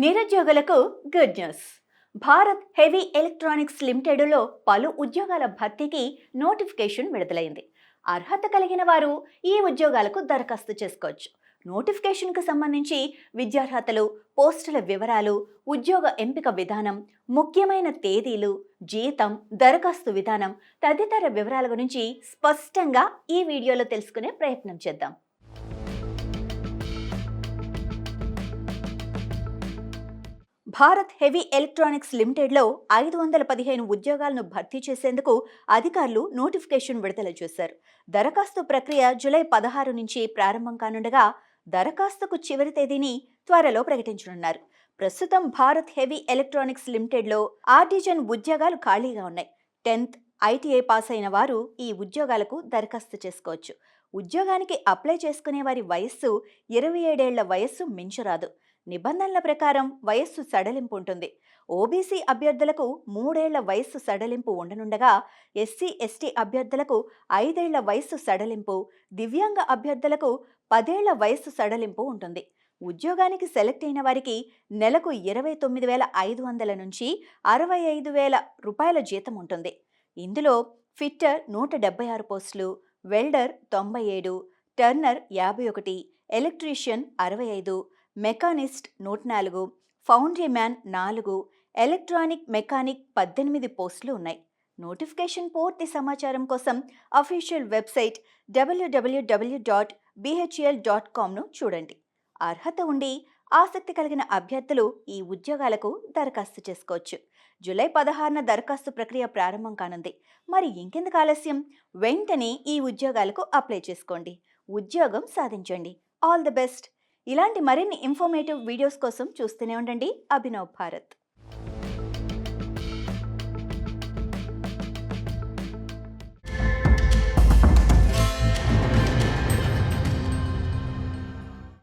నిరుద్యోగులకు good news. Bharat heavy electronics లిమిటెడ్లో పలు ఉద్యోగాల భర్తీకి నోటిఫికేషన్ విడుదలైంది. అర్హత కలిగిన వారు ఈ ఉద్యోగాలకు దరఖాస్తు చేసుకోవచ్చు. నోటిఫికేషన్కు సంబంధించి విద్యార్హతలు, పోస్టుల వివరాలు, ఉద్యోగ ఎంపిక విధానం, ముఖ్యమైన తేదీలు, జీతం, దరఖాస్తు విధానం తదితర వివరాల గురించి స్పష్టంగా ఈ వీడియోలో తెలుసుకునే ప్రయత్నం చేద్దాం. భారత్ హెవీ ఎలక్ట్రానిక్స్ లిమిటెడ్లో 515 ఉద్యోగాలను భర్తీ చేసేందుకు అధికారులు నోటిఫికేషన్ విడుదల చేశారు. దరఖాస్తు ప్రక్రియ జూలై 16 నుంచి ప్రారంభం కానుండగా దరఖాస్తుకు చివరి తేదీని త్వరలో ప్రకటించనున్నారు. ప్రస్తుతం భారత్ హెవీ ఎలక్ట్రానిక్స్ లిమిటెడ్లో ఆర్టిజన్ ఉద్యోగాలు ఖాళీగా ఉన్నాయి. 10th ITI పాస్ అయిన వారు ఈ ఉద్యోగాలకు దరఖాస్తు చేసుకోవచ్చు. ఉద్యోగానికి అప్లై చేసుకునే వారి వయస్సు 27 ఏళ్ల వయస్సు మించరాదు. నిబంధనల ప్రకారం వయస్సు సడలింపు ఉంటుంది. ఓబీసీ అభ్యర్థులకు 3 ఏళ్ల వయస్సు సడలింపు ఉండనుండగా SC ST అభ్యర్థులకు 5 ఏళ్ల వయస్సు సడలింపు, దివ్యాంగ అభ్యర్థులకు 10 ఏళ్ల వయస్సు సడలింపు ఉంటుంది. ఉద్యోగానికి సెలెక్ట్ అయిన వారికి నెలకు 29,500 నుంచి 65,000 రూపాయల జీతం ఉంటుంది. ఇందులో ఫిట్టర్ 176 పోస్టులు, welder 97, Turner 51, electrician 65, machinist 104, foundry man 4, electronic mechanic 18 పోస్టులు ఉన్నాయి. నోటిఫికేషన్ పూర్తి సమాచారం కోసం అఫీషియల్ వెబ్సైట్ www.bhl.comను చూడండి. అర్హత ఉండి ఆసక్తి కలిగిన అభ్యర్థులు ఈ ఉద్యోగాలకు దరఖాస్తు చేసుకోవచ్చు. జూలై 16న దరఖాస్తు ప్రక్రియ ప్రారంభం కానుంది. మరి ఇంకెందుకు ఆలస్యం? వెంటనే ఈ ఉద్యోగాలకు అప్లై చేసుకోండి. ఉద్యోగం సాధించండి. All the best. ఇలాంటి మరిన్ని ఇన్ఫర్మేటివ్ వీడియోస్ కోసం చూస్తూనే ఉండండి అభినవ్ భారత్.